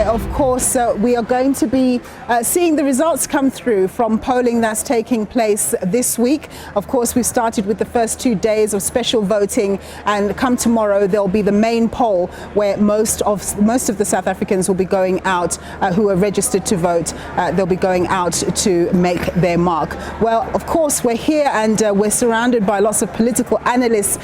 where, of course, we are going to be seeing the results come through from polling that's taking place this week. Of course, we've started with the first 2 days of special voting, and come tomorrow there'll be the main poll where most of the South Africans will be going out who are registered to vote. They'll be going out to make their mark. Well, of course, we're here and we're surrounded by lots of political analysts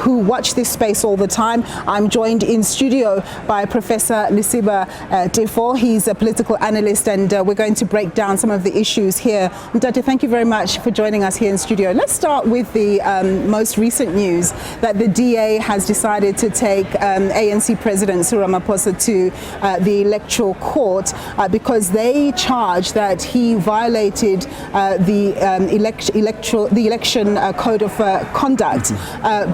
who watch this space all the time. I'm joined in studio by Professor Lesiba Teffo. He's a political analyst, and we're going to break down some of the issues here. Ndate, thank you very much for joining us here in studio. Let's start with the most recent news that the DA has decided to take ANC President Cyril Ramaphosa to the Electoral Court because they charge that he violated the election code of conduct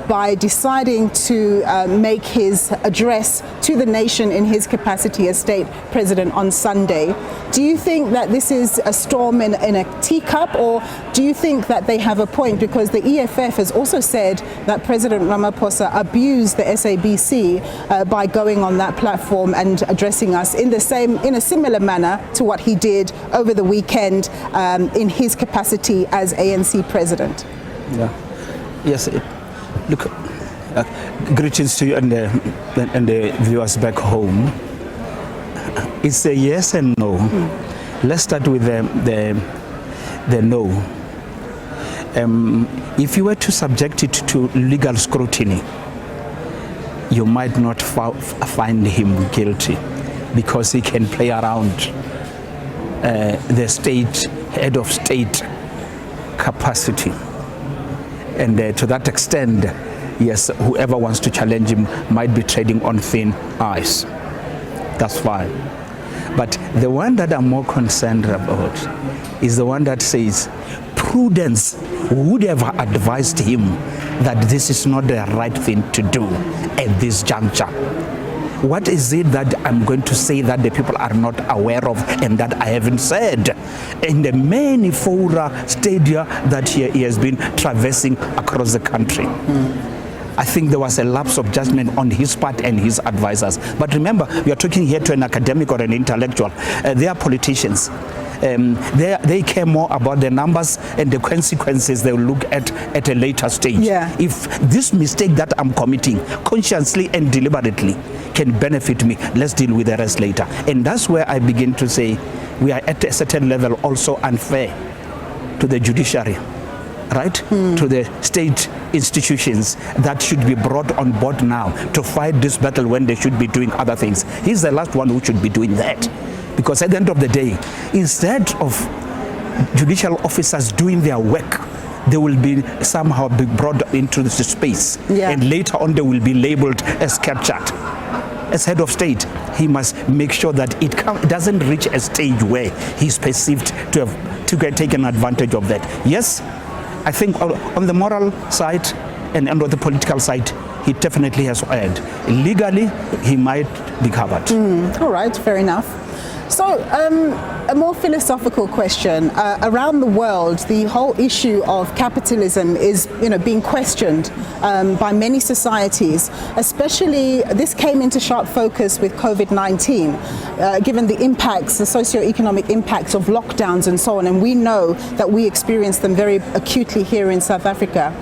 by deciding to make his address to the nation in his capacity as state president on Sunday. Do you think that this is a storm in a teacup, or do you think that they have a point? Because the EFF has also said that President Ramaphosa abused the SABC by going on that platform and addressing us in a similar manner to what he did over the weekend in his capacity as ANC president. Yeah. Yes. Look, greetings to you and the viewers back home. It's a yes and no. Let's start with the no. If you were to subject it to legal scrutiny, you might not find him guilty because he can play around the head of state capacity. And to that extent, yes, whoever wants to challenge him might be treading on thin ice. That's fine. But the one that I'm more concerned about is the one that says prudence would have advised him that this is not the right thing to do at this juncture. What is it that I'm going to say that the people are not aware of and that I haven't said in the many fora stadia that he has been traversing across the country? I think there was a lapse of judgment on his part and his advisors. But remember, we are talking here to an academic or an intellectual. They are politicians. They care more about the numbers and the consequences they will look at a later stage. Yeah. If this mistake that I'm committing consciously and deliberately can benefit me, let's deal with the rest later. And that's where I begin to say we are at a certain level also unfair to the judiciary, right? To the state institutions that should be brought on board now to fight this battle when they should be doing other things. He's the last one who should be doing that. Because at the end of the day, instead of judicial officers doing their work, they will be somehow be brought into this space. Yeah. And later on they will be labeled as captured. As head of state, he must make sure that it doesn't reach a stage where he's perceived to have get taken advantage of that. Yes, I think on the moral side and on the political side, he definitely has erred. Legally, he might be covered. All right, fair enough. So, a more philosophical question. Around the world, the whole issue of capitalism is, being questioned by many societies. Especially, this came into sharp focus with COVID-19, given the impacts, the socio-economic impacts of lockdowns and so on. And we know that we experience them very acutely here in South Africa.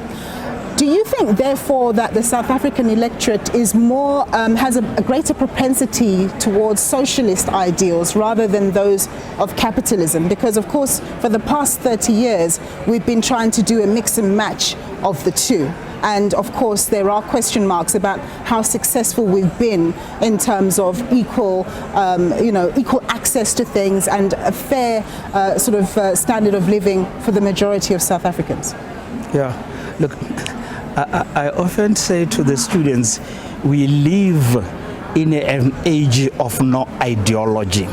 Do you think, therefore, that the South African electorate is more, has a greater propensity towards socialist ideals rather than those of capitalism? Because, of course, for the past 30 years, we've been trying to do a mix and match of the two. And, of course, there are question marks about how successful we've been in terms of equal access to things and a fair standard of living for the majority of South Africans. Yeah, look, I often say to the students, we live in an age of no ideology.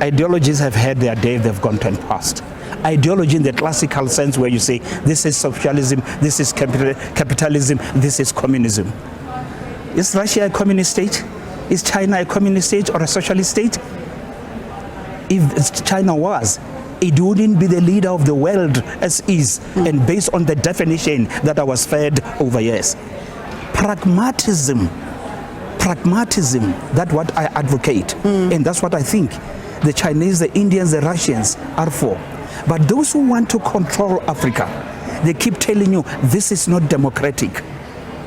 Ideologies have had their day, they've gone and passed. Ideology in the classical sense where you say, this is socialism, this is capitalism, this is communism. Is Russia a communist state? Is China a communist state or a socialist state? If China was, it wouldn't be the leader of the world as is, and based on the definition that I was fed over years. Pragmatism pragmatism, that's what I advocate. And that's what I think the Chinese, the Indians, the Russians are for. But those who want to control Africa, they keep telling you this is not democratic.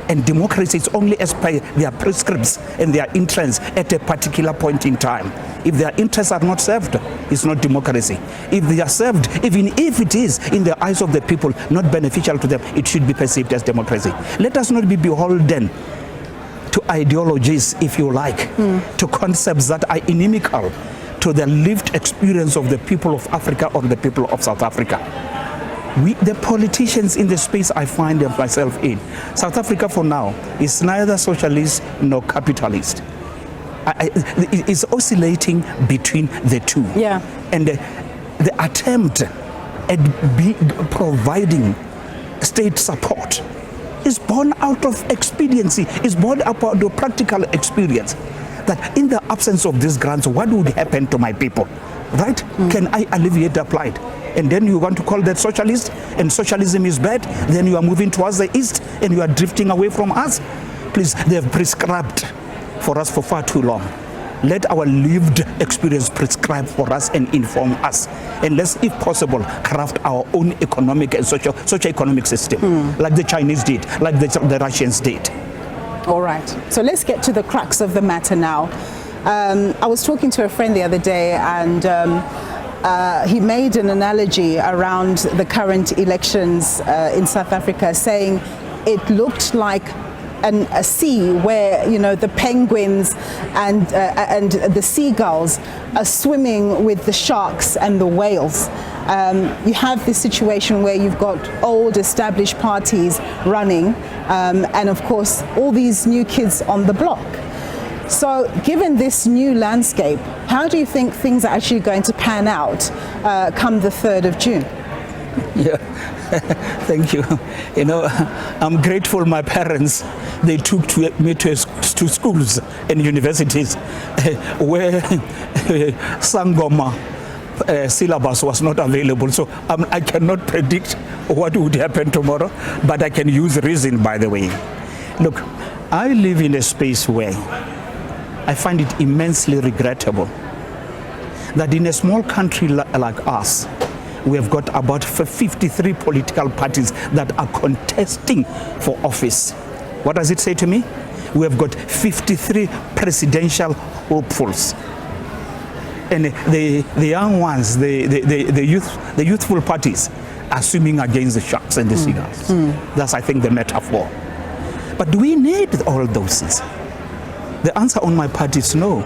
And democracy is only as per their prescripts and their interests at a particular point in time. If their interests are not served, it's not democracy. If they are served, even if it is in the eyes of the people not beneficial to them, it should be perceived as democracy. Let us not be beholden to ideologies, if you like, to concepts that are inimical to the lived experience of the people of Africa or the people of South Africa. The politicians in the space I find myself in, South Africa for now is neither socialist nor capitalist. It's oscillating between the two. Yeah. And the attempt at providing state support is born out of expediency, is born out of practical experience. That in the absence of these grants, what would happen to my people? Right? Can I alleviate the plight? And then you want to call that socialist, and socialism is bad, then you are moving towards the east and you are drifting away from us. Please, they have prescribed for us for far too long. Let our lived experience prescribe for us and inform us. And let's, if possible, craft our own economic and socio-economic system, like the Chinese did, like the Russians did. All right, so let's get to the crux of the matter now. I was talking to a friend the other day, and he made an analogy around the current elections in South Africa, saying it looked like a sea where, you know, the penguins and the seagulls are swimming with the sharks and the whales. You have this situation where you've got old established parties running, and of course all these new kids on the block. So given this new landscape, how do you think things are actually going to pan out come the 3rd of June? Yeah, thank you. You know, I'm grateful my parents, they took me to schools and universities where Sangoma syllabus was not available. So I cannot predict what would happen tomorrow, but I can use reason, by the way. Look, I live in a space where I find it immensely regrettable that in a small country like us, we have got about 53 political parties that are contesting for office. What does it say to me? We have got 53 presidential hopefuls. And the young ones, the youthful parties are swimming against the sharks and the seagulls. That's, I think, the metaphor. But do we need all those things? The answer on my part is no.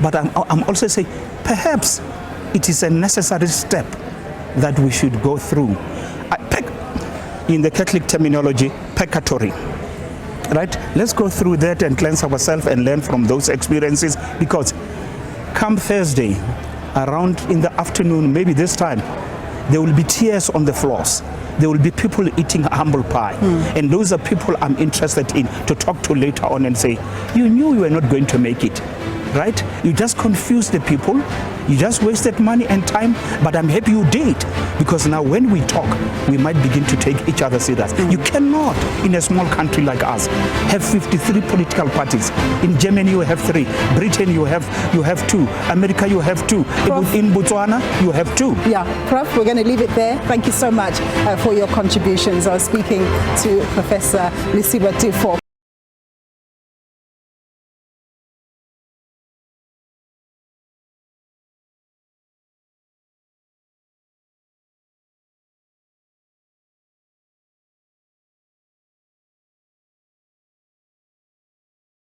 But I'm also saying perhaps it is a necessary step that we should go through. In the Catholic terminology, purgatory. Right? Let's go through that and cleanse ourselves and learn from those experiences, because come Thursday, around in the afternoon, maybe this time, there will be tears on the floors. There will be people eating humble pie. And those are people I'm interested in to talk to later on and say, you knew you were not going to make it, right? You just confused the people. You just wasted money and time, but I'm happy you did, because now when we talk, we might begin to take each other serious. You cannot, in a small country like us, have 53 political parties. In Germany, you have 3. Britain, you have 2. America, you have 2. In Botswana, you have 2. Yeah, Prof, we're going to leave it there. Thank you so much for your contributions. I was speaking to Professor Lesiba Teffo.